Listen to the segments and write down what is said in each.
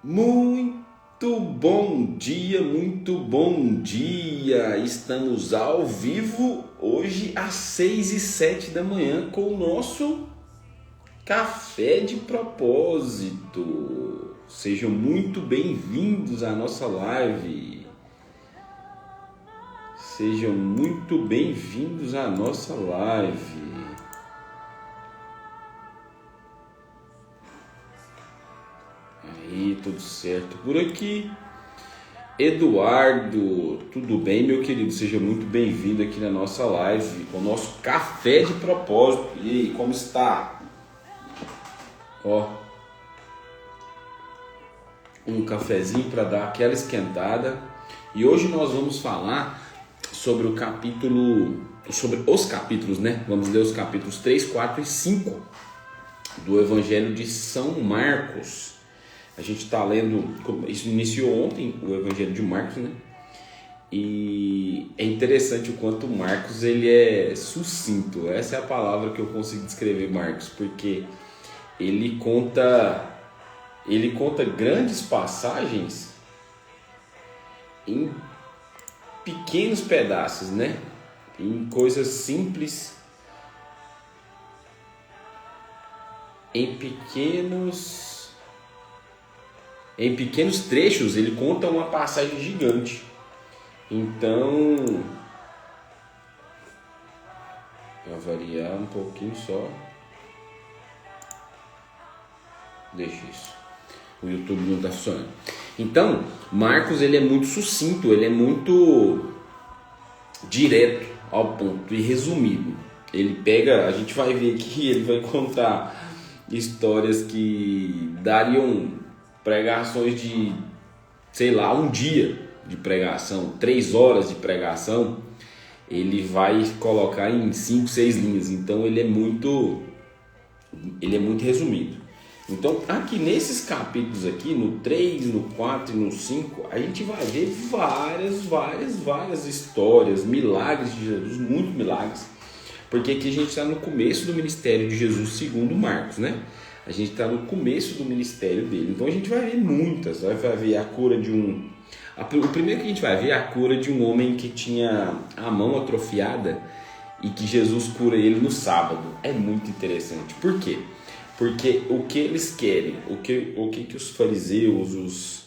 Muito bom dia, muito bom dia! Estamos ao vivo hoje às 6h07 da manhã com o nosso Café de Propósito. Sejam muito bem-vindos à nossa live. Sejam muito bem-vindos à nossa live. Aí, tudo certo por aqui. Eduardo, tudo bem, meu querido? Seja muito bem-vindo aqui na nossa live com o nosso Café de Propósito. E aí, como está? Ó, um cafezinho para dar aquela esquentada. E hoje nós vamos falar sobre o capítulo, sobre os capítulos, né? Vamos ler os capítulos 3, 4 e 5 do Evangelho de São Marcos. A gente está lendo, isso iniciou ontem, o Evangelho de Marcos, né? E é interessante o quanto Marcos ele é sucinto. Essa é a palavra que eu consigo descrever Marcos, porque ele conta grandes passagens em pequenos pedaços, né? Em coisas simples, em pequenos trechos. Ele conta uma passagem gigante. Então, para variar um pouquinho só, deixa isso. O YouTube não está funcionando. Então, Marcos ele é muito sucinto, ele é muito direto ao ponto e resumido. Ele pega, a gente vai ver aqui, ele vai contar histórias que dariam pregações de, sei lá, um dia de pregação, 3 horas de pregação. Ele vai colocar em 5, 6 linhas. Então ele é muito resumido. Então aqui nesses capítulos aqui, no 3, no 4 e no 5, a gente vai ver várias histórias, milagres de Jesus, muitos milagres. Porque aqui a gente está no começo do ministério de Jesus segundo Marcos, né? A gente está no começo do ministério dele. Então a gente vai ver muitas. Vai ver a cura de um... O primeiro que a gente vai ver é a cura de um homem que tinha a mão atrofiada e que Jesus cura ele no sábado. É muito interessante. Por quê? Porque o que eles querem, o que os fariseus, os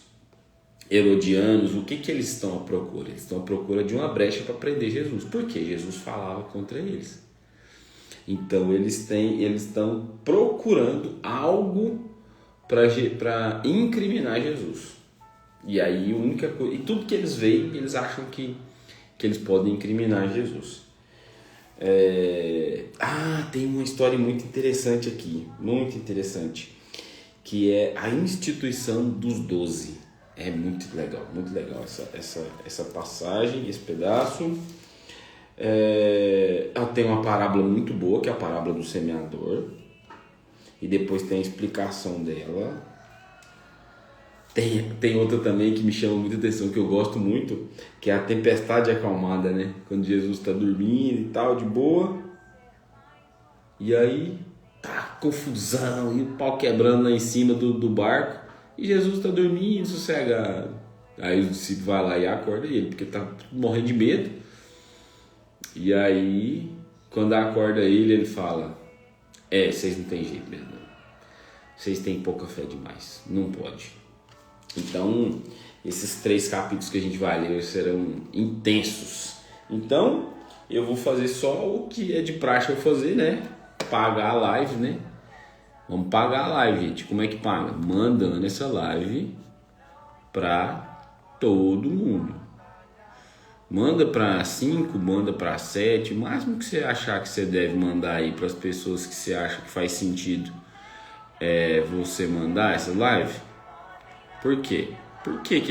herodianos, o que eles estão à procura? Eles estão à procura de uma brecha para prender Jesus. Por quê? Jesus falava contra eles. Então eles estão procurando algo para incriminar Jesus. E aí a única coisa, e tudo que eles veem, eles acham que eles podem incriminar Jesus. Tem uma história muito interessante aqui, muito interessante, que é a instituição dos 12. É muito legal essa passagem, esse pedaço. Tem uma parábola muito boa, que é a parábola do semeador, e depois tem a explicação dela. Tem outra também que me chama muita atenção, que eu gosto muito, que é a tempestade acalmada, né? Quando Jesus está dormindo e tal, de boa, e aí tá confusão e o pau quebrando lá em cima do barco, e Jesus está dormindo, sossegado. Aí o discípulo vai lá e acorda ele, porque tá morrendo de medo. E aí, quando acorda ele fala: vocês não tem jeito mesmo, vocês têm pouca fé demais, não pode. Então, esses 3 capítulos que a gente vai ler serão intensos. Então, eu vou fazer só o que é de praxe eu fazer, né? Pagar a live, né? Vamos pagar a live, gente. Como é que paga? Mandando essa live para todo mundo. Manda para 5, manda para 7, o máximo que você achar que você deve mandar aí para as pessoas que você acha que faz sentido você mandar essa live. Por quê? Por que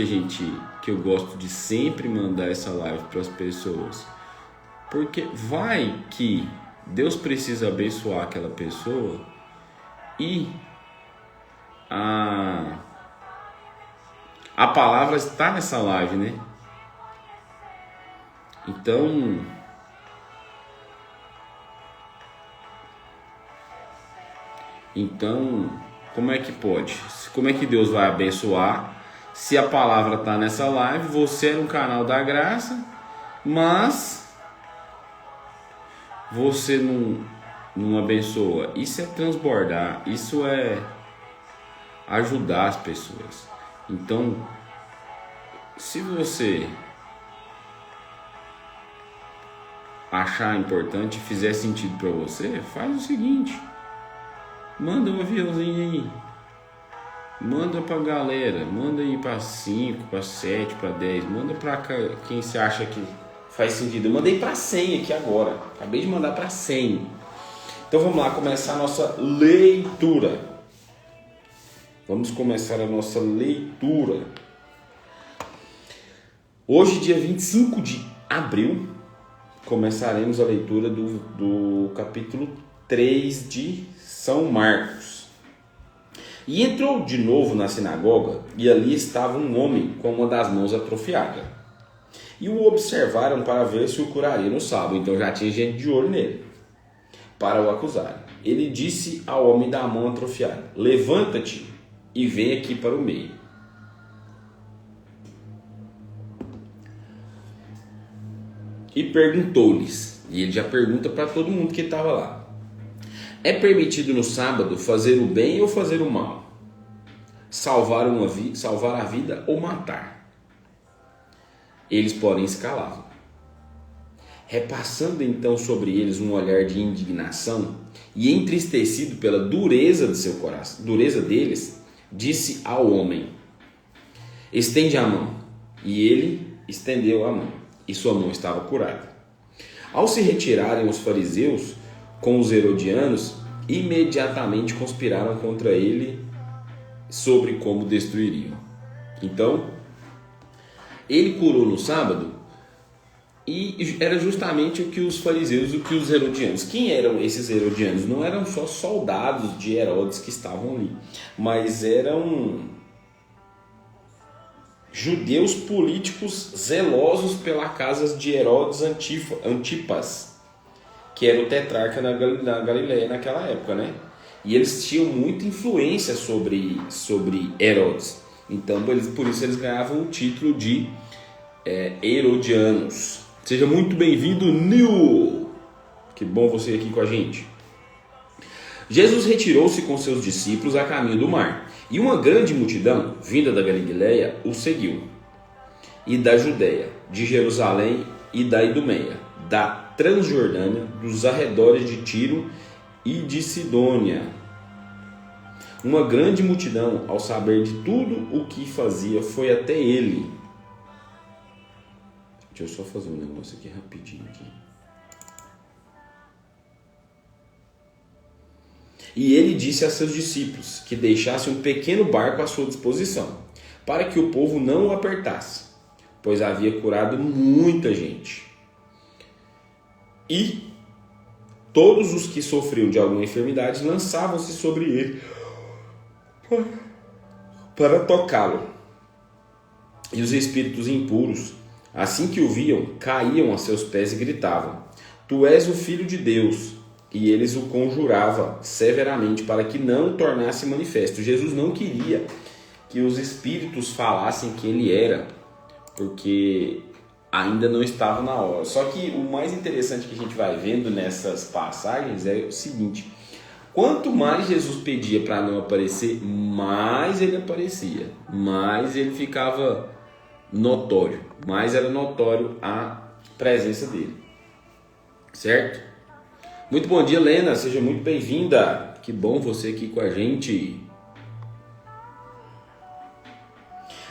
eu gosto de sempre mandar essa live para as pessoas? Porque vai que Deus precisa abençoar aquela pessoa e a palavra está nessa live, né? Então Como é que pode? Como é que Deus vai abençoar se a palavra está nessa live, você é no canal da graça, mas você não abençoa? Isso é transbordar, isso é ajudar as pessoas. Então, se você achar importante, fizer sentido para você, faz o seguinte: manda um aviãozinho aí, manda pra galera, manda aí pra 5, pra 7, pra 10, manda pra quem você acha que faz sentido. Eu mandei pra 100 aqui agora, acabei de mandar pra 100. Então vamos lá começar a nossa leitura. Vamos começar a nossa leitura. Hoje, dia 25 de abril, começaremos a leitura do capítulo 3 de São Marcos. E entrou de novo na sinagoga, e ali estava um homem com uma das mãos atrofiada. E o observaram para ver se o curaria no sábado. Então já tinha gente de olho nele, para o acusarem. Ele disse ao homem da mão atrofiada: levanta-te e vem aqui para o meio. E perguntou-lhes, e ele já pergunta para todo mundo que estava lá: é permitido no sábado fazer o bem ou fazer o mal? Salvar a vida ou matar? Eles, porém, se calavam. Repassando então sobre eles um olhar de indignação e entristecido pela dureza de seu coração, dureza deles, disse ao homem: estende a mão. E ele estendeu a mão, e sua mão estava curada. Ao se retirarem os fariseus com os herodianos, imediatamente conspiraram contra ele sobre como destruiriam. Então, ele curou no sábado, e era justamente o que os fariseus, o que os herodianos. Quem eram esses herodianos? Não eram só soldados de Herodes que estavam ali, mas eram judeus políticos zelosos pela casa de Herodes Antipas, que era o tetrarca na Galileia naquela época, né? E eles tinham muita influência sobre Herodes. Então, por isso eles ganhavam o título de herodianos. Seja muito bem-vindo, Nil! Que bom você aqui com a gente. Jesus retirou-se com seus discípulos a caminho do mar, e uma grande multidão, vinda da Galileia, o seguiu. E da Judéia, de Jerusalém e da Idumeia, da Transjordânia, dos arredores de Tiro e de Sidônia. Uma grande multidão, ao saber de tudo o que fazia, foi até ele. Deixa eu só fazer um negócio aqui rapidinho aqui. E ele disse a seus discípulos que deixassem um pequeno barco à sua disposição, para que o povo não o apertasse, pois havia curado muita gente. E todos os que sofriam de alguma enfermidade lançavam-se sobre ele para tocá-lo. E os espíritos impuros, assim que o viam, caíam a seus pés e gritavam: Tu és o Filho de Deus. E eles o conjuravam severamente para que não tornasse manifesto. Jesus não queria que os espíritos falassem que ele era, porque ainda não estava na hora. Só que o mais interessante que a gente vai vendo nessas passagens é o seguinte: quanto mais Jesus pedia para não aparecer, mais ele aparecia, mais ele ficava notório, mais era notório a presença dele, certo? Muito bom dia, Lena, seja muito bem-vinda, que bom você aqui com a gente.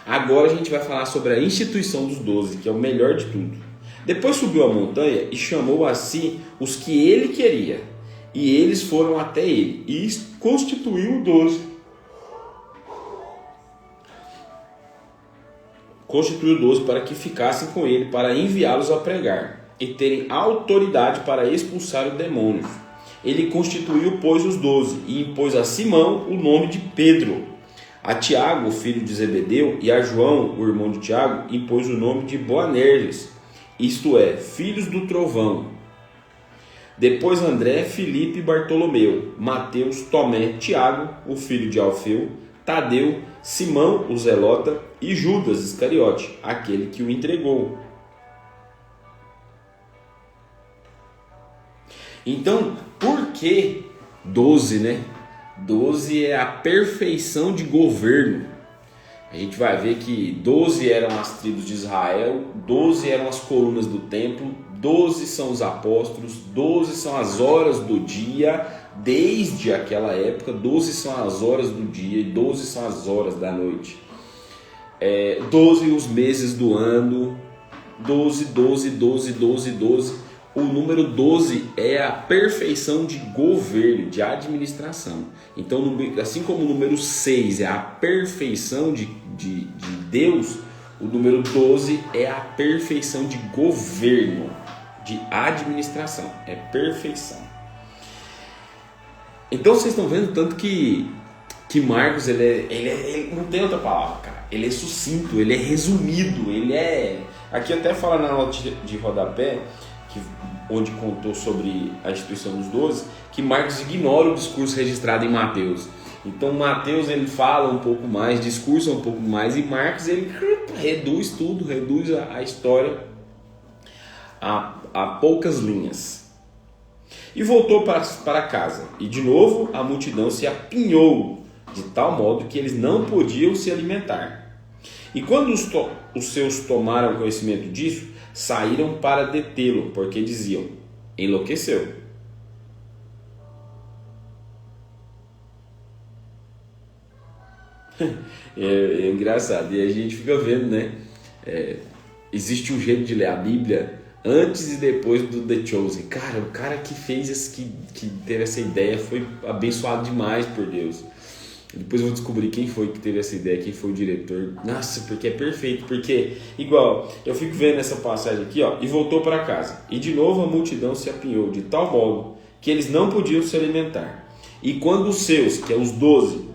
Agora a gente vai falar sobre a instituição dos 12, que é o melhor de tudo. Depois subiu a montanha e chamou a si os que ele queria, e eles foram até ele, e constituiu 12. Constituiu 12 para que ficassem com ele, para enviá-los a pregar e terem autoridade para expulsar os demônios. Ele constituiu, pois, os 12, e impôs a Simão o nome de Pedro, a Tiago, o filho de Zebedeu, e a João, o irmão de Tiago, impôs o nome de Boanerges, isto é, filhos do trovão. Depois André, Filipe e Bartolomeu, Mateus, Tomé, Tiago, o filho de Alfeu, Tadeu, Simão, o Zelota e Judas Iscariote, aquele que o entregou. Então, por que 12, né? 12 é a perfeição de governo. A gente vai ver que 12 eram as tribos de Israel, 12 eram as colunas do templo, 12 são os apóstolos, 12 são as horas do dia, desde aquela época, 12 são as horas do dia e 12 são as horas da noite. 12 os meses do ano, 12, 12, 12, 12, 12. O número 12 é a perfeição de governo, de administração. Então, assim como o número 6 é a perfeição de Deus, o número 12 é a perfeição de governo, de administração. É perfeição. Então, vocês estão vendo tanto que Marcos, ele não tem outra palavra, cara. Ele é sucinto, ele é resumido, ele é... Aqui até fala na nota de rodapé, onde contou sobre a instituição dos 12, que Marcos ignora o discurso registrado em Mateus. Então Mateus ele fala um pouco mais, discursa um pouco mais, e Marcos ele reduz tudo, reduz a história a poucas linhas. E voltou para casa, e de novo a multidão se apinhou, de tal modo que eles não podiam se alimentar. E quando os seus tomaram conhecimento disso, saíram para detê-lo, porque diziam: enlouqueceu. É engraçado, e a gente fica vendo, né? Existe um jeito de ler a Bíblia antes e depois do The Chosen. Cara, o cara que fez que teve essa ideia foi abençoado demais por Deus. Depois eu vou descobrir quem foi que teve essa ideia, quem foi o diretor. Nossa, porque é perfeito. Porque, igual, eu fico vendo essa passagem aqui, ó. E voltou para casa. E de novo a multidão se apinhou, de tal modo que eles não podiam se alimentar. E quando os seus, que é os 12,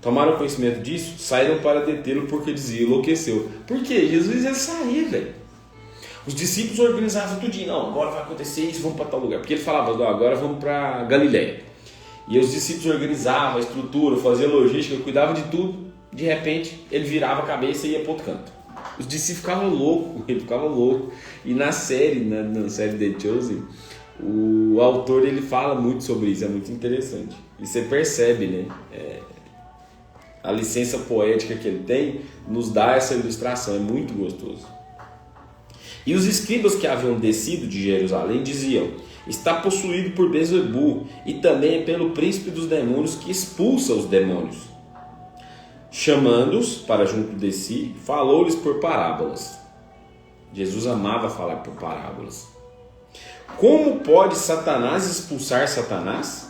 tomaram conhecimento disso, saíram para detê-lo, porque dizia: enlouqueceu. Por quê? Jesus ia sair, velho. Os discípulos organizavam tudinho. Não, agora vai acontecer isso, vamos para tal lugar. Porque ele falava: agora vamos para Galileia. E os discípulos organizavam a estrutura, faziam logística, cuidavam de tudo. De repente, ele virava a cabeça e ia para outro canto. Os discípulos ficavam loucos, ele ficava louco. E na série The Chosen, o autor ele fala muito sobre isso, é muito interessante. E você percebe, né? A licença poética que ele tem nos dá essa ilustração, é muito gostoso. E os escribas que haviam descido de Jerusalém diziam: está possuído por Beelzebul, e também pelo príncipe dos demônios que expulsa os demônios. Chamando-os para junto de si, falou-lhes por parábolas. Jesus amava falar por parábolas. Como pode Satanás expulsar Satanás?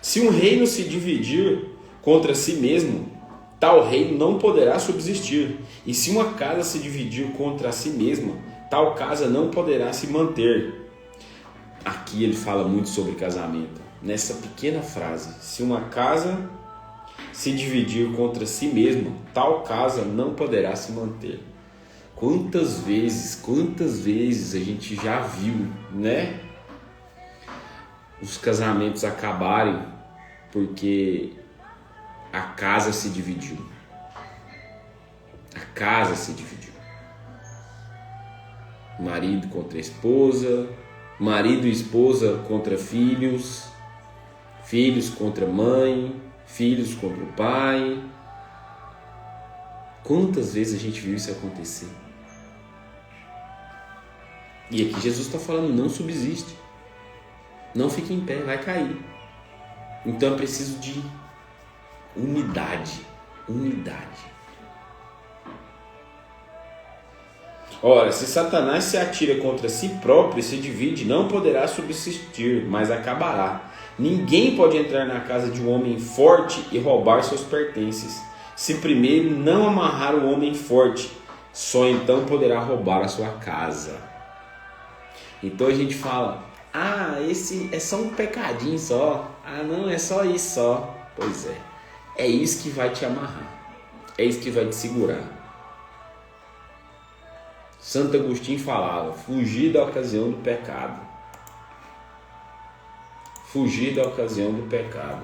Se um reino se dividir contra si mesmo, tal reino não poderá subsistir. E se uma casa se dividir contra si mesma, tal casa não poderá se manter. Aqui ele fala muito sobre casamento. Nessa pequena frase: se uma casa se dividir contra si mesma, tal casa não poderá se manter. Quantas vezes a gente já viu, né? Os casamentos acabarem porque a casa se dividiu. A casa se dividiu. Marido contra esposa, marido e esposa contra filhos, filhos contra mãe, filhos contra o pai. Quantas vezes a gente viu isso acontecer? E aqui Jesus está falando: não subsiste, não fique em pé, vai cair. Então é preciso de unidade. Ora, se Satanás se atira contra si próprio e se divide, não poderá subsistir, mas acabará. Ninguém pode entrar na casa de um homem forte e roubar seus pertences, se primeiro não amarrar o homem forte, só então poderá roubar a sua casa. Então a gente fala: esse é só um pecadinho só. Não, é só isso só. Pois é isso que vai te amarrar, é isso que vai te segurar. Santo Agostinho falava: fugir da ocasião do pecado. Fugir da ocasião do pecado.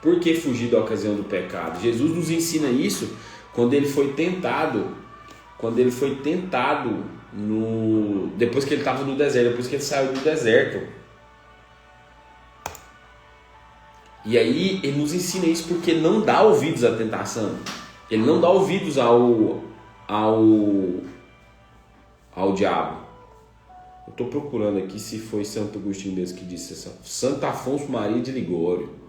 Por que fugir da ocasião do pecado? Jesus nos ensina isso quando ele foi tentado. Depois que ele estava no deserto, depois que ele saiu do deserto. E aí ele nos ensina isso porque não dá ouvidos à tentação. Ele não dá ouvidos ao diabo. Eu estou procurando aqui se foi Santo Agostinho mesmo que disse essa. Santo Afonso Maria de Ligório.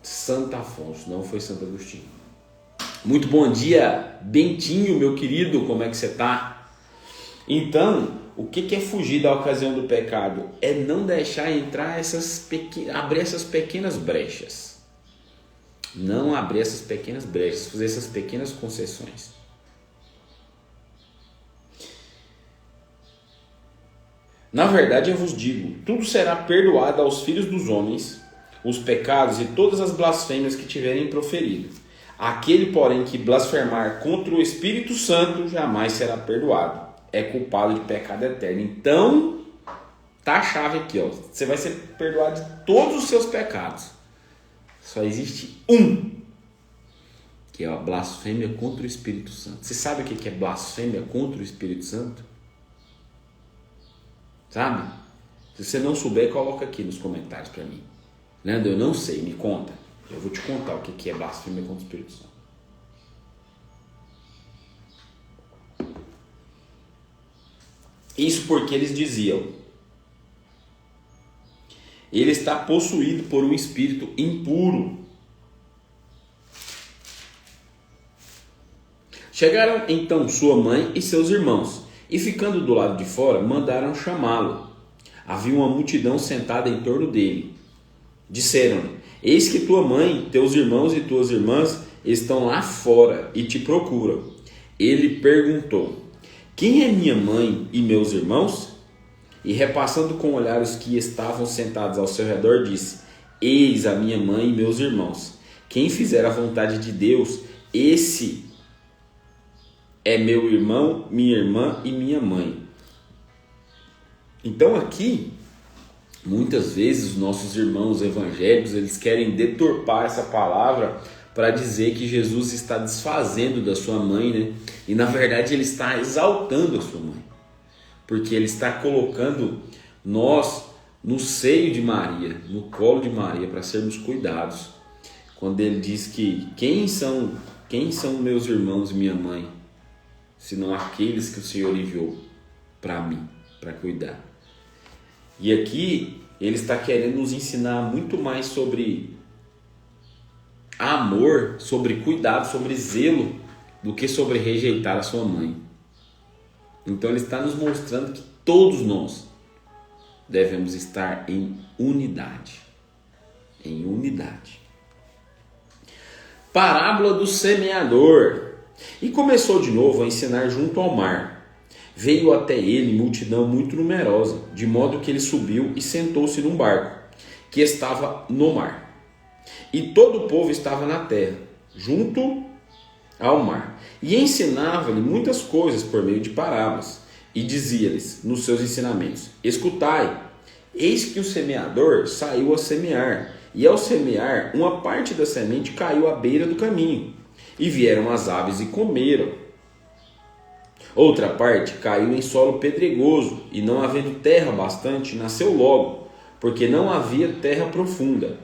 Santo Afonso, não foi Santo Agostinho. Muito bom dia, Bentinho, meu querido, como é que você está? Então, o que é fugir da ocasião do pecado? É não deixar entrar abrir essas pequenas brechas. Não abrir essas pequenas brechas, fazer essas pequenas concessões. Na verdade, eu vos digo, tudo será perdoado aos filhos dos homens, os pecados e todas as blasfêmias que tiverem proferido. Aquele, porém, que blasfemar contra o Espírito Santo jamais será perdoado. É culpado de pecado eterno. Então, tá a chave aqui, ó. Você vai ser perdoado de todos os seus pecados. Só existe um, que é a blasfêmia contra o Espírito Santo. Você sabe o que é blasfêmia contra o Espírito Santo? Sabe? Se você não souber, coloca aqui nos comentários para mim. Leandro, eu não sei, me conta. Eu vou te contar o que é blasfêmia contra o Espírito Santo. Isso porque eles diziam: ele está possuído por um espírito impuro. Chegaram então sua mãe e seus irmãos, e ficando do lado de fora, mandaram chamá-lo. Havia uma multidão sentada em torno dele. Disseram-lhe: eis que tua mãe, teus irmãos e tuas irmãs estão lá fora e te procuram. Ele perguntou: quem é minha mãe e meus irmãos? E repassando com o olhar os que estavam sentados ao seu redor, disse: eis a minha mãe e meus irmãos. Quem fizer a vontade de Deus, esse é meu irmão, minha irmã e minha mãe. Então aqui, muitas vezes os nossos irmãos evangélicos, eles querem deturpar essa palavra para dizer que Jesus está desfazendo da sua mãe, né? E na verdade ele está exaltando a sua mãe, porque ele está colocando nós no seio de Maria, no colo de Maria, para sermos cuidados. Quando ele diz que quem são meus irmãos e minha mãe, senão aqueles que o Senhor enviou para mim, para cuidar. E aqui ele está querendo nos ensinar muito mais sobre amor, sobre cuidado, sobre zelo, do que sobre rejeitar a sua mãe. Então ele está nos mostrando que todos nós devemos estar em unidade. Em unidade. Parábola do semeador. E começou de novo a ensinar junto ao mar. Veio até ele multidão muito numerosa, de modo que ele subiu e sentou-se num barco, que estava no mar. E todo o povo estava na terra, junto ao mar. E ensinava-lhe muitas coisas por meio de parábolas. E dizia-lhes nos seus ensinamentos: escutai, eis que o semeador saiu a semear. E ao semear, uma parte da semente caiu à beira do caminho. E vieram as aves e comeram. Outra parte caiu em solo pedregoso, e não havendo terra bastante, nasceu logo, porque não havia terra profunda.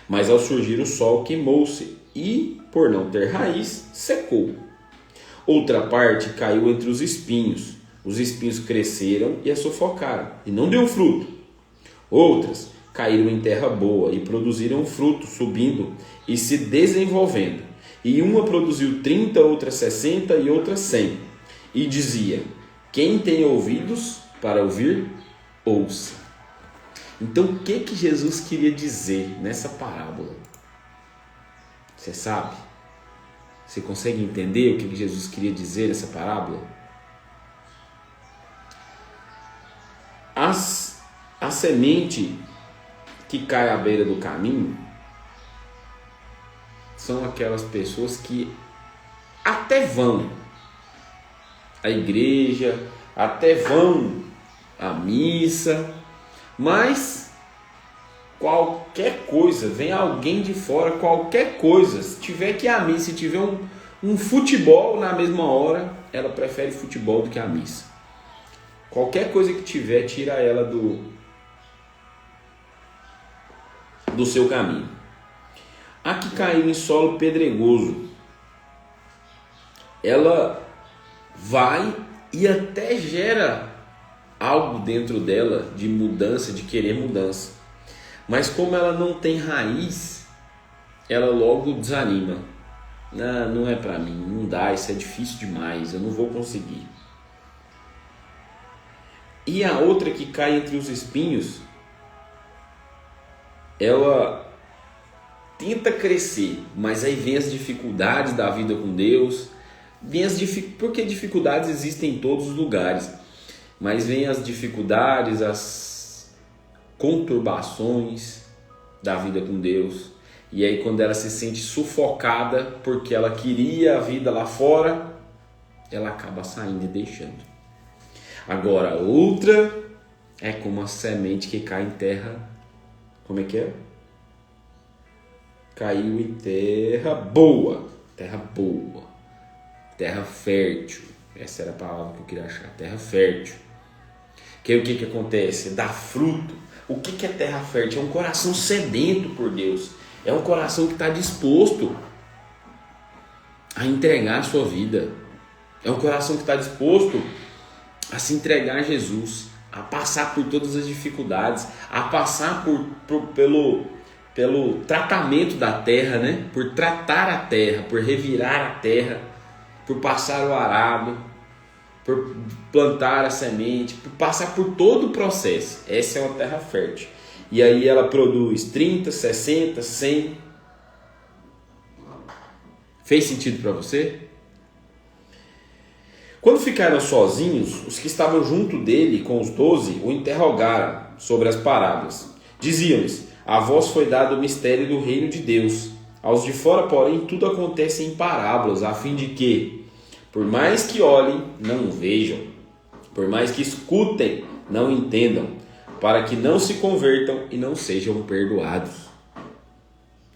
Mas ao surgir o sol queimou-se, e, por não ter raiz, secou. Outra parte caiu entre os espinhos. Os espinhos cresceram e a sufocaram, e não deu fruto. Outras caíram em terra boa, e produziram fruto, subindo e se desenvolvendo. E uma produziu 30, outra 60 e outra 100. E dizia: quem tem ouvidos para ouvir, ouça. Então o que Jesus queria dizer nessa parábola? Você sabe? Você consegue entender o que Jesus queria dizer nessa parábola? A semente que cai à beira do caminho são aquelas pessoas que até vão à igreja, até vão à missa, mas qualquer coisa, vem alguém de fora, qualquer coisa, se tiver que ir à missa, se tiver um futebol na mesma hora, ela prefere futebol do que a missa. Qualquer coisa que tiver, tira ela do seu caminho. A que caiu em solo pedregoso, ela vai e até gera algo dentro dela de mudança, de querer mudança. Mas como ela não tem raiz, ela logo desanima. Não é para mim, não dá, isso é difícil demais, eu não vou conseguir. E a outra que cai entre os espinhos, ela tenta crescer, mas aí vem as dificuldades da vida com Deus, porque dificuldades existem em todos os lugares, mas vem as dificuldades, as conturbações da vida com Deus, e aí quando ela se sente sufocada porque ela queria a vida lá fora, ela acaba saindo e deixando. Agora, outra é como a semente que cai em terra. Como é que é? Caiu em terra boa. Terra boa. Terra fértil. Essa era a palavra que eu queria achar. Terra fértil. Que aí o que acontece? Dá fruto. O que é terra fértil? É um coração sedento por Deus. É um coração que está disposto a entregar a sua vida. É um coração que está disposto a se entregar a Jesus, a passar por todas as dificuldades, a passar pelo tratamento da terra, né? Por tratar a terra, por revirar a terra, por passar o arado, por plantar a semente, por passar por todo o processo. Essa é uma terra fértil. E aí ela produz 30, 60, 100. Fez sentido para você? Quando ficaram sozinhos, os que estavam junto dele com os 12 o interrogaram sobre as parábolas. Diziam-lhes: a vós foi dado o mistério do reino de Deus. Aos de fora, porém, tudo acontece em parábolas, a fim de que, por mais que olhem, não vejam, por mais que escutem, não entendam, para que não se convertam e não sejam perdoados.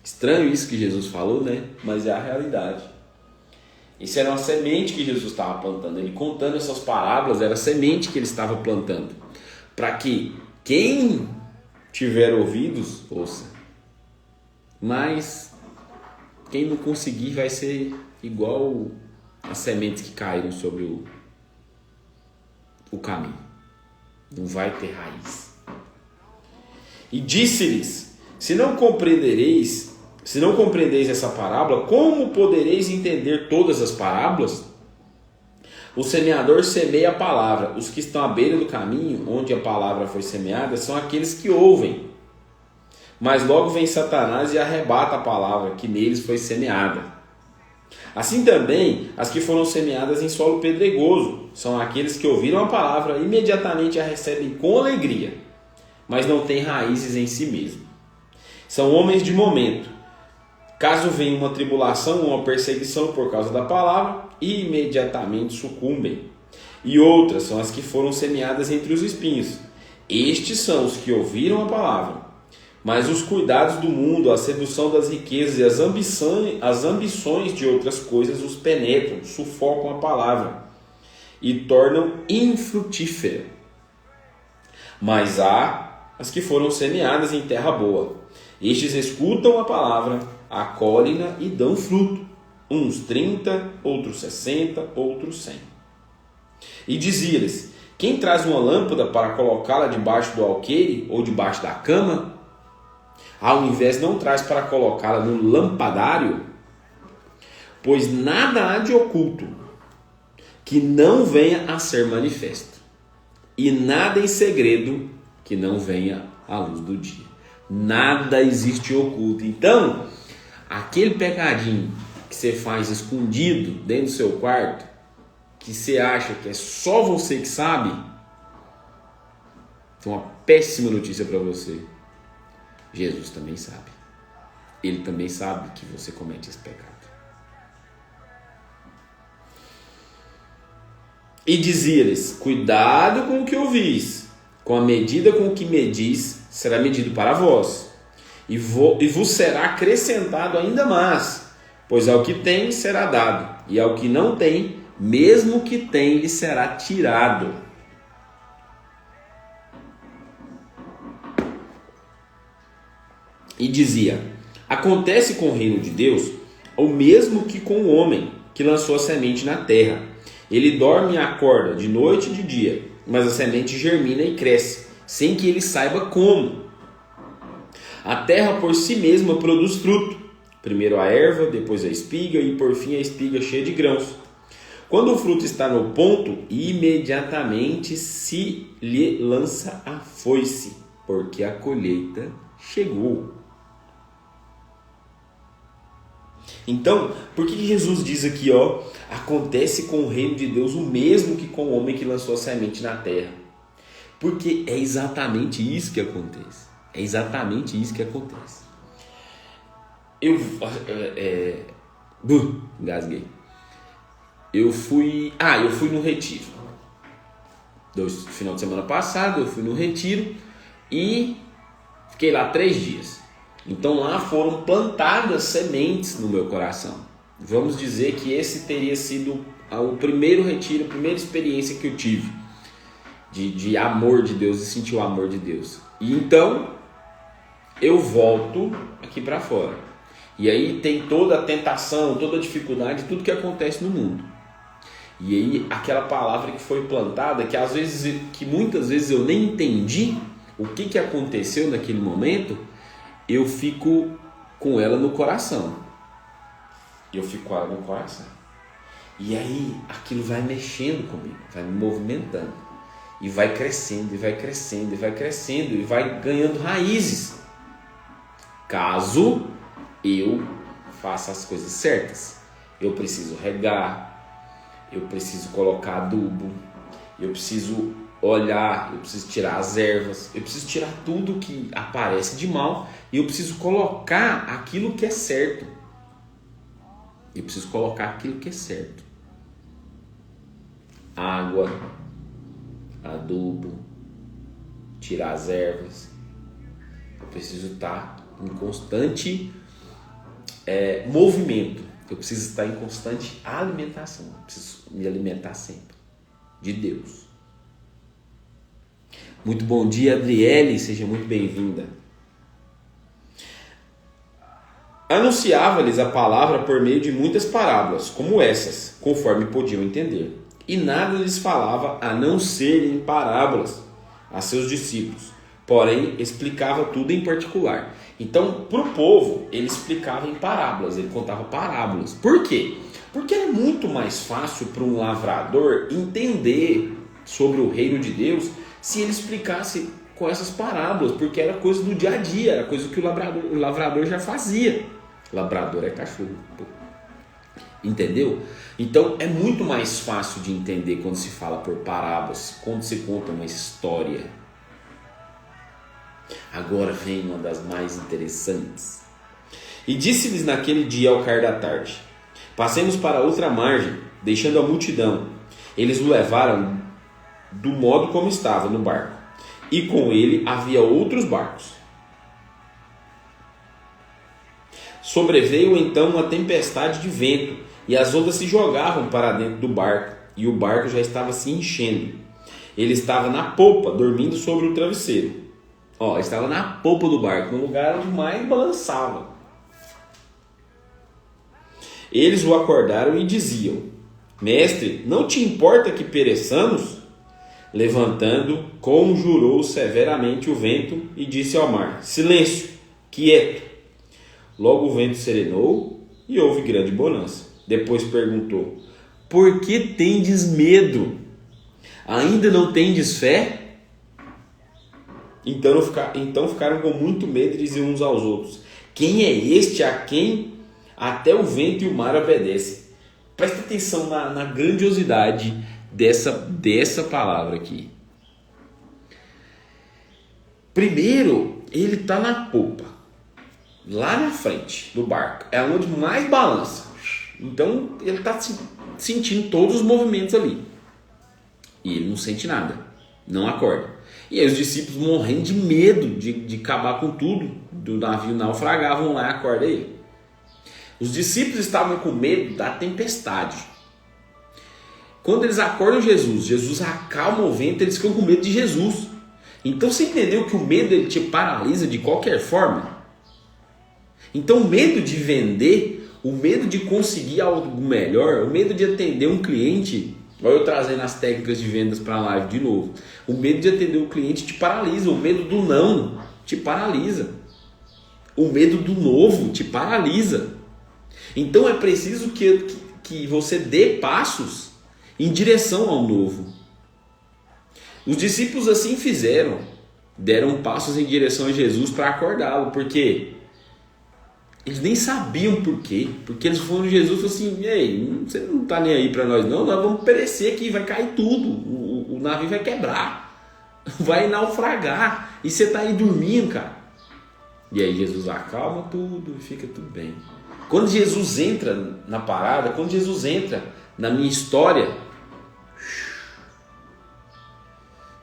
Estranho isso que Jesus falou, né? Mas é a realidade. Isso era uma semente que Jesus estava plantando. Ele contando essas parábolas, era a semente que ele estava plantando. Para que quem tiver ouvidos, ouça. Mas quem não conseguir vai ser igual as sementes que caíram sobre o caminho. Não vai ter raiz. E disse-lhes: se não compreendeis essa parábola, como podereis entender todas as parábolas? O semeador semeia a palavra. Os que estão à beira do caminho, onde a palavra foi semeada, são aqueles que ouvem. Mas logo vem Satanás e arrebata a palavra que neles foi semeada. Assim também, as que foram semeadas em solo pedregoso são aqueles que ouviram a palavra e imediatamente a recebem com alegria, mas não têm raízes em si mesmo. São homens de momento. Caso venha uma tribulação ou uma perseguição por causa da palavra, imediatamente sucumbem. E outras são as que foram semeadas entre os espinhos. Estes são os que ouviram a palavra, mas os cuidados do mundo, a sedução das riquezas e as ambições de outras coisas os penetram, sufocam a palavra e tornam infrutífera. Mas há as que foram semeadas em terra boa. Estes escutam a palavra, acolhem-na e dão fruto, uns 30, outros 60, outros 100. E dizia-lhes: quem traz uma lâmpada para colocá-la debaixo do alqueire ou debaixo da cama, ao invés não traz para colocá-la no lampadário? Pois nada há de oculto que não venha a ser manifesto, e nada em segredo que não venha à luz do dia. Nada existe oculto. Então, aquele pecadinho que você faz escondido dentro do seu quarto, que você acha que é só você que sabe, tem uma péssima notícia para você. Jesus também sabe. Ele também sabe que você comete esse pecado. E dizia-lhes: cuidado com o que ouvis, com a medida com que medis, será medido para vós, e vos será acrescentado ainda mais, pois ao que tem será dado, e ao que não tem, mesmo o que tem lhe será tirado. E dizia: acontece com o reino de Deus o mesmo que com o homem que lançou a semente na terra. Ele dorme e acorda de noite e de dia, mas a semente germina e cresce, sem que ele saiba como. A terra por si mesma produz fruto, primeiro a erva, depois a espiga e por fim a espiga cheia de grãos. Quando o fruto está no ponto, imediatamente se lhe lança a foice, porque a colheita chegou. Então, por que Jesus diz aqui, acontece com o reino de Deus o mesmo que com o homem que lançou a semente na terra? Porque é exatamente isso que acontece. É exatamente isso que acontece. Engasguei. Eu fui no retiro. No final de semana passado, eu fui no retiro e fiquei lá 3 dias. Então lá foram plantadas sementes no meu coração. Vamos dizer que esse teria sido o primeiro retiro, a primeira experiência que eu tive de amor de Deus e sentir o amor de Deus. E então eu volto aqui para fora. E aí tem toda a tentação, toda a dificuldade, tudo que acontece no mundo. E aí aquela palavra que foi plantada, que muitas vezes eu nem entendi o que aconteceu naquele momento, eu fico com ela no coração. E aí aquilo vai mexendo comigo, vai me movimentando. E vai crescendo, e vai crescendo, e vai crescendo, e vai ganhando raízes. Caso eu faça as coisas certas. Eu preciso regar, eu preciso colocar adubo, eu preciso olhar, eu preciso tirar as ervas, eu preciso tirar tudo que aparece de mal e eu preciso colocar aquilo que é certo. Água, adubo, tirar as ervas. Eu preciso estar em constante movimento. Eu preciso estar em constante alimentação. Eu preciso me alimentar sempre de Deus. Muito bom dia, Adriele, seja muito bem-vinda. Anunciava-lhes a palavra por meio de muitas parábolas, como essas, conforme podiam entender. E nada lhes falava a não ser em parábolas a seus discípulos. Porém, explicava tudo em particular. Então, para o povo, ele explicava em parábolas, ele contava parábolas. Por quê? Porque é muito mais fácil para um lavrador entender sobre o reino de Deus se ele explicasse com essas parábolas, porque era coisa do dia a dia, era coisa que o lavrador já fazia. Labrador é cachorro. Entendeu? Então é muito mais fácil de entender quando se fala por parábolas, quando se conta uma história. Agora vem uma das mais interessantes. E disse-lhes naquele dia ao cair da tarde: passemos para outra margem, deixando a multidão. Eles o levaram do modo como estava no barco, e com ele havia outros barcos. Sobreveio então uma tempestade de vento, e as ondas se jogavam para dentro do barco, e o barco já estava se enchendo. Ele estava na popa, dormindo sobre o travesseiro. Estava na popa do barco, no lugar onde mais balançava. Eles o acordaram e diziam: mestre, não te importa que pereçamos? Levantando, conjurou severamente o vento e disse ao mar: silêncio, quieto. Logo o vento serenou e houve grande bonança. Depois perguntou: por que tendes medo? Ainda não tendes fé? Então ficaram com muito medo e diziam uns aos outros: quem é este a quem até o vento e o mar obedecem? Presta atenção na grandiosidade dessa palavra aqui. Primeiro, ele está na popa, lá na frente do barco, é onde mais balança. Então ele está sentindo todos os movimentos ali. E ele não sente nada, não acorda. E aí os discípulos, morrendo de medo de acabar com tudo, do navio naufragar, vão lá e acordam ele. Os discípulos estavam com medo da tempestade. Quando eles acordam Jesus acalma o vento, eles ficam com medo de Jesus. Então você entendeu que o medo ele te paralisa de qualquer forma? Então o medo de vender, o medo de conseguir algo melhor, o medo de atender um cliente, olha eu trazendo as técnicas de vendas para a live de novo. O medo de atender um cliente te paralisa, o medo do não te paralisa. O medo do novo te paralisa. Então é preciso que você dê passos em direção ao novo. Os discípulos assim fizeram, deram passos em direção a Jesus para acordá-lo, porque eles nem sabiam por quê, porque eles foram a Jesus e falaram assim: ei, você não está nem aí para nós não, nós vamos perecer aqui, vai cair tudo, o navio vai quebrar, vai naufragar, e você está aí dormindo, cara. E aí Jesus acalma tudo e fica tudo bem. Quando Jesus entra na parada, quando Jesus entra na minha história,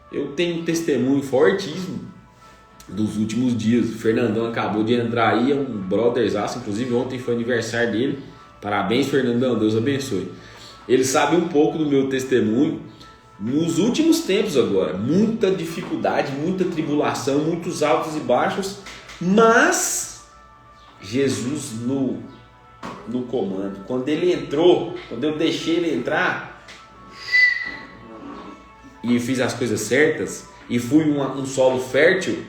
eu tenho um testemunho fortíssimo dos últimos dias. O Fernandão acabou de entrar aí, é um brotherzaço, inclusive ontem foi aniversário dele. Parabéns, Fernandão, Deus abençoe. Ele sabe um pouco do meu testemunho. Nos últimos tempos agora, muita dificuldade, muita tribulação, muitos altos e baixos, mas Jesus no comando. Quando ele entrou, quando eu deixei ele entrar e fiz as coisas certas e fui um solo fértil,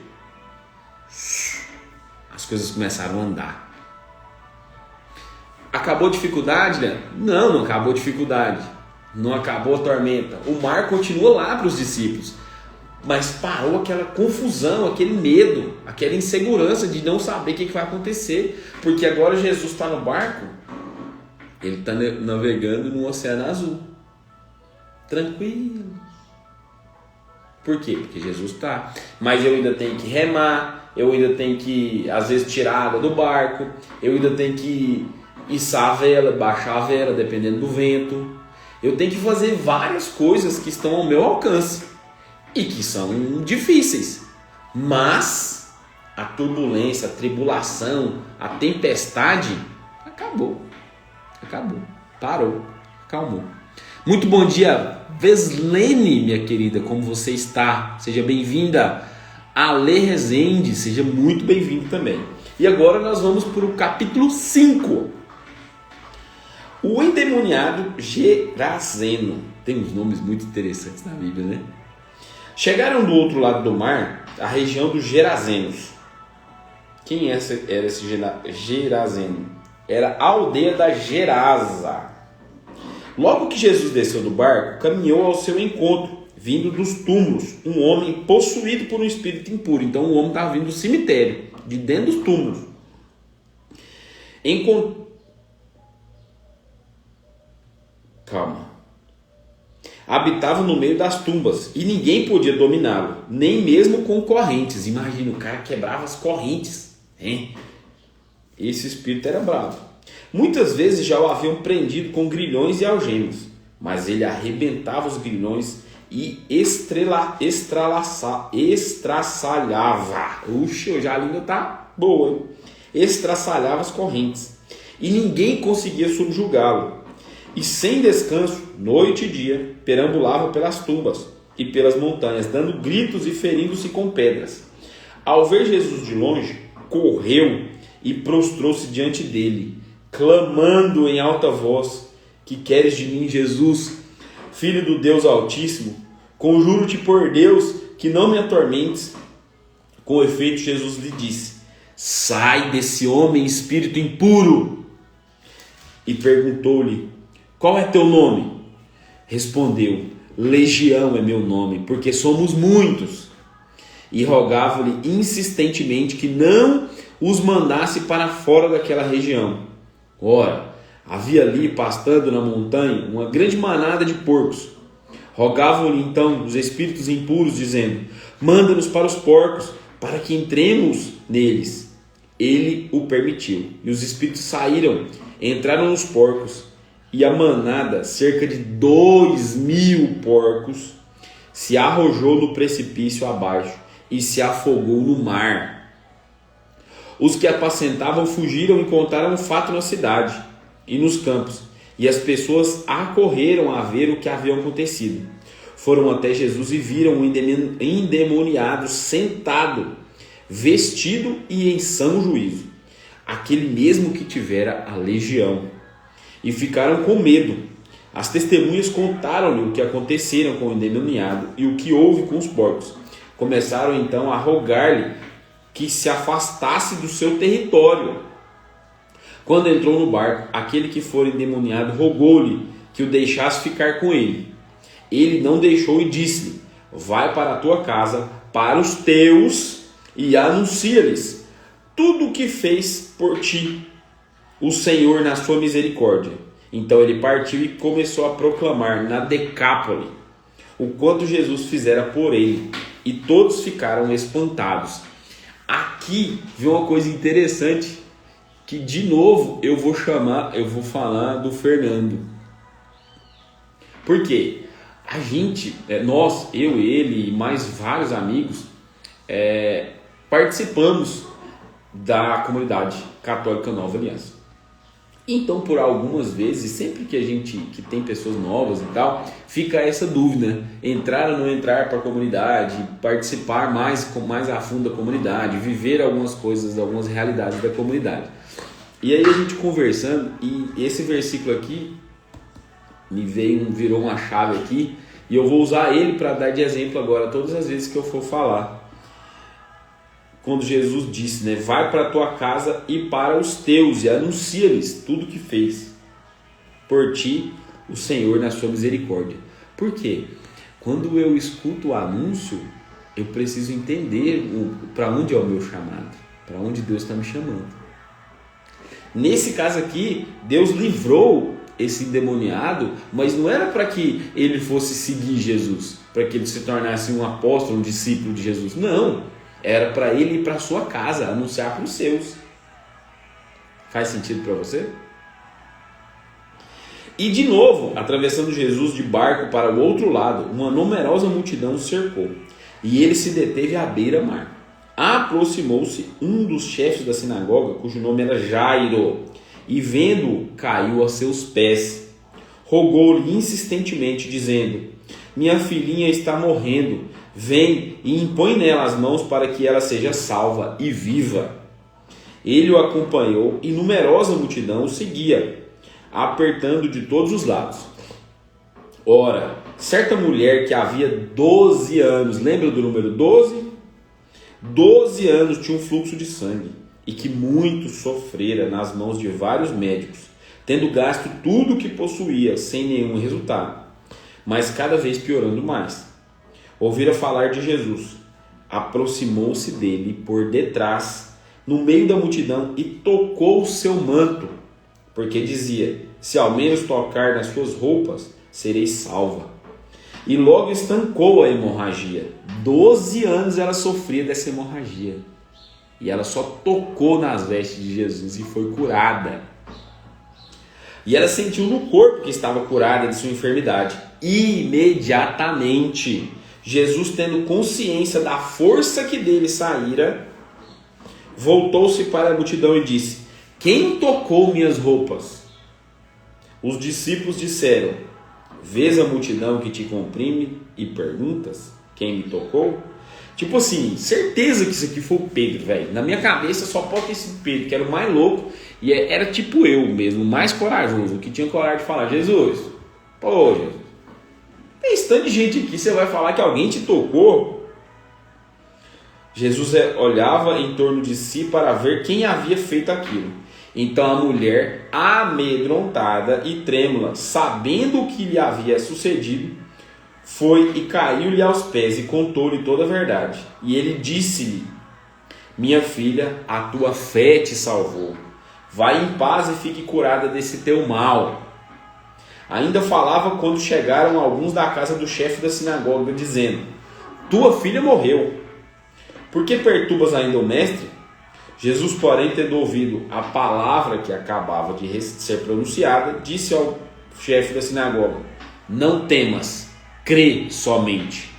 as coisas começaram a andar. Acabou a dificuldade, né? Não acabou a dificuldade, não acabou a tormenta. O mar continua lá para os discípulos, mas parou aquela confusão, aquele medo, aquela insegurança de não saber o que vai acontecer, porque agora Jesus está no barco, ele está navegando no Oceano Azul, tranquilo. Por quê? Porque Jesus está. Mas eu ainda tenho que remar, eu ainda tenho que, às vezes, tirar a água do barco, eu ainda tenho que içar a vela, baixar a vela, dependendo do vento. Eu tenho que fazer várias coisas que estão ao meu alcance e que são difíceis. Mas a turbulência, a tribulação, a tempestade acabou. Parou, acalmou. Muito bom dia, Veslene, minha querida, como você está? Seja bem-vinda. Ale Rezende, seja muito bem-vindo também. E agora nós vamos para o capítulo 5. O endemoniado Gerazeno. Tem uns nomes muito interessantes na Bíblia, né? Chegaram do outro lado do mar, a região dos Gerazenos. Quem era esse Gerazeno? Era a aldeia da Gerasa. Logo que Jesus desceu do barco, caminhou ao seu encontro, vindo dos túmulos, um homem possuído por um espírito impuro. Então o homem estava vindo do cemitério, de dentro dos túmulos. Habitava no meio das tumbas e ninguém podia dominá-lo, nem mesmo com correntes. Imagina, o cara quebrava as correntes, hein? Esse espírito era bravo. Muitas vezes já o haviam prendido com grilhões e algemas, mas ele arrebentava os grilhões e estraçalhava. Hoje a língua tá boa, hein? Estraçalhava as correntes e ninguém conseguia subjugá-lo. E sem descanso, noite e dia, perambulava pelas tumbas e pelas montanhas, dando gritos e ferindo-se com pedras. Ao ver Jesus de longe, correu e prostrou-se diante dele, clamando em alta voz: que queres de mim, Jesus, Filho do Deus Altíssimo? Conjuro-te por Deus que não me atormentes. Com efeito, Jesus lhe disse: sai desse homem, espírito impuro. E perguntou-lhe: qual é teu nome? Respondeu: Legião é meu nome, porque somos muitos. E rogava-lhe insistentemente que não os mandasse para fora daquela região. Ora, havia ali, pastando na montanha, uma grande manada de porcos. Rogavam-lhe então os espíritos impuros, dizendo: manda-nos para os porcos, para que entremos neles. Ele o permitiu. E os espíritos saíram, entraram nos porcos, e a manada, cerca de 2.000 porcos, se arrojou no precipício abaixo e se afogou no mar. Os que apacentavam fugiram e contaram o fato na cidade e nos campos, e as pessoas acorreram a ver o que havia acontecido. Foram até Jesus e viram o endemoniado sentado, vestido e em são juízo, aquele mesmo que tivera a legião, e ficaram com medo. As testemunhas contaram-lhe o que aconteceram com o endemoniado e o que houve com os porcos. Começaram então a rogar-lhe que se afastasse do seu território. Quando entrou no barco, aquele que fora endemoniado rogou-lhe que o deixasse ficar com ele. Ele não deixou e disse-lhe: vai para a tua casa, para os teus, e anuncia-lhes tudo o que fez por ti o Senhor na sua misericórdia. Então ele partiu e começou a proclamar na Decápole o quanto Jesus fizera por ele, e todos ficaram espantados. Aqui vem uma coisa interessante, que de novo eu vou falar do Fernando. Por quê? A gente, nós, eu, ele e mais vários amigos, participamos da comunidade católica Nova Aliança. Então, por algumas vezes, sempre que tem pessoas novas e tal, fica essa dúvida: entrar ou não entrar para a comunidade, participar mais a fundo da comunidade, viver algumas coisas, algumas realidades da comunidade. E aí a gente conversando, e esse versículo aqui virou uma chave aqui, e eu vou usar ele para dar de exemplo agora todas as vezes que eu for falar. Quando Jesus disse, né, vai para a tua casa e para os teus, e anuncia-lhes tudo o que fez por ti o Senhor na sua misericórdia. Por quê? Quando eu escuto o anúncio, eu preciso entender para onde é o meu chamado, para onde Deus está me chamando. Nesse caso aqui, Deus livrou esse endemoniado, mas não era para que ele fosse seguir Jesus, para que ele se tornasse um apóstolo, um discípulo de Jesus. Não. Era para ele ir para a sua casa, anunciar para os seus. Faz sentido para você? E de novo, atravessando Jesus de barco para o outro lado, uma numerosa multidão o cercou, e ele se deteve à beira-mar. Aproximou-se um dos chefes da sinagoga, cujo nome era Jairo, e vendo-o, caiu a seus pés. Rogou-lhe insistentemente, dizendo: minha filhinha está morrendo, vem e impõe nela as mãos para que ela seja salva e viva. Ele o acompanhou e numerosa multidão o seguia, apertando de todos os lados. Ora, certa mulher que havia 12 anos, lembra do número 12? 12 anos tinha um fluxo de sangue, e que muito sofrera nas mãos de vários médicos, tendo gasto tudo o que possuía, sem nenhum resultado, mas cada vez piorando mais. Ouvira falar de Jesus, aproximou-se dele por detrás, no meio da multidão, e tocou o seu manto, porque dizia: se ao menos tocar nas suas roupas, serei salva. E logo estancou a hemorragia. 12 anos ela sofria dessa hemorragia, e ela só tocou nas vestes de Jesus e foi curada. E ela sentiu no corpo que estava curada de sua enfermidade. Imediatamente, Jesus, tendo consciência da força que dele saíra, voltou-se para a multidão e disse: quem tocou minhas roupas? Os discípulos disseram: vês a multidão que te comprime e perguntas quem me tocou? Tipo assim, certeza que isso aqui foi o Pedro, velho. Na minha cabeça só pode ter sido Pedro, que era o mais louco, e era tipo eu mesmo, o mais corajoso, que tinha coragem de falar: Jesus, pô, Jesus, tem esse tanto de gente aqui, você vai falar que alguém te tocou? Jesus olhava em torno de si para ver quem havia feito aquilo. Então a mulher, amedrontada e trêmula, sabendo o que lhe havia sucedido, foi e caiu-lhe aos pés e contou-lhe toda a verdade. E ele disse-lhe: minha filha, a tua fé te salvou. Vai em paz e fique curada desse teu mal. Ainda falava quando chegaram alguns da casa do chefe da sinagoga, dizendo: tua filha morreu. Por que perturbas ainda o mestre? Jesus, porém, tendo ouvido a palavra que acabava de ser pronunciada, disse ao chefe da sinagoga: não temas, crê somente.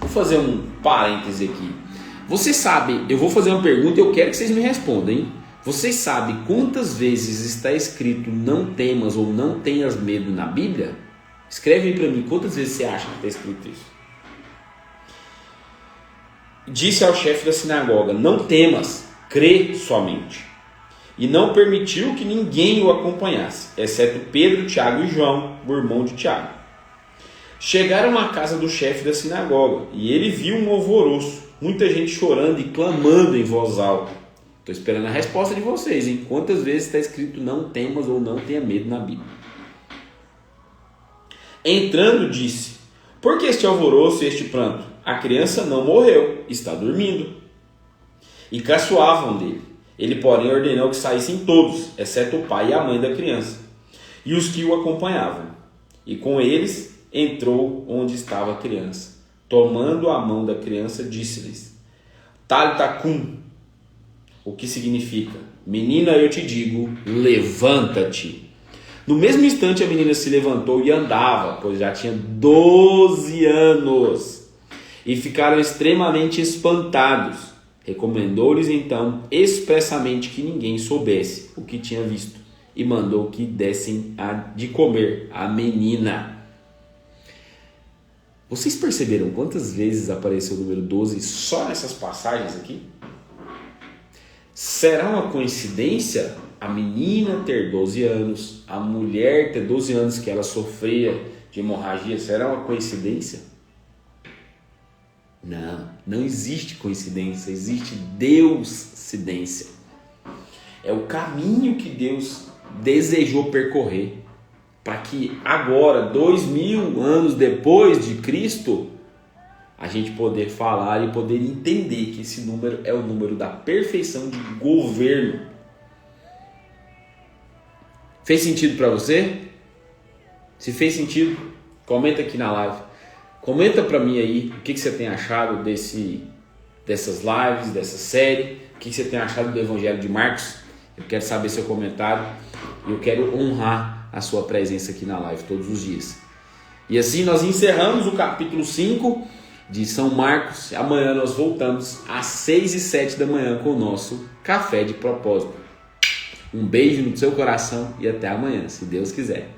Vou fazer um parêntese aqui. Você sabe, eu vou fazer uma pergunta e eu quero que vocês me respondam, hein? Vocês sabem quantas vezes está escrito não temas ou não tenhas medo na Bíblia? Escreve aí para mim, quantas vezes você acha que está escrito isso? Disse ao chefe da sinagoga, não temas, crê somente. E não permitiu que ninguém o acompanhasse, exceto Pedro, Tiago e João, o irmão de Tiago. Chegaram à casa do chefe da sinagoga, e ele viu um alvoroço, muita gente chorando e clamando em voz alta. Estou esperando a resposta de vocês, hein? Quantas vezes está escrito não temas ou não tenha medo na Bíblia? Entrando, disse, por que este alvoroço e este pranto? A criança não morreu, está dormindo. E caçoavam dele. Ele, porém, ordenou que saíssem todos, exceto o pai e a mãe da criança, e os que o acompanhavam. E com eles entrou onde estava a criança. Tomando a mão da criança, disse-lhes, Talitá cum, o que significa, menina, eu te digo, levanta-te. No mesmo instante a menina se levantou e andava, pois já tinha 12 anos. E ficaram extremamente espantados. Recomendou-lhes então expressamente que ninguém soubesse o que tinha visto e mandou que dessem de comer a menina. Vocês perceberam quantas vezes apareceu o número 12 só nessas passagens aqui? Será uma coincidência a menina ter 12 anos, a mulher ter 12 anos que ela sofria de hemorragia? Será uma coincidência? Não existe coincidência, existe Deus-cidência. É o caminho que Deus desejou percorrer para que agora, 2000 anos depois de Cristo, a gente poder falar e poder entender que esse número é o número da perfeição de governo. Fez sentido para você? Se fez sentido, comenta aqui na live. Comenta para mim aí o que você tem achado dessas lives, dessa série. O que você tem achado do Evangelho de Marcos. Eu quero saber seu comentário. E eu quero honrar a sua presença aqui na live todos os dias. E assim nós encerramos o capítulo 5 de São Marcos. Amanhã nós voltamos às 6 e 7 da manhã com o nosso Café de Propósito. Um beijo no seu coração e até amanhã, se Deus quiser.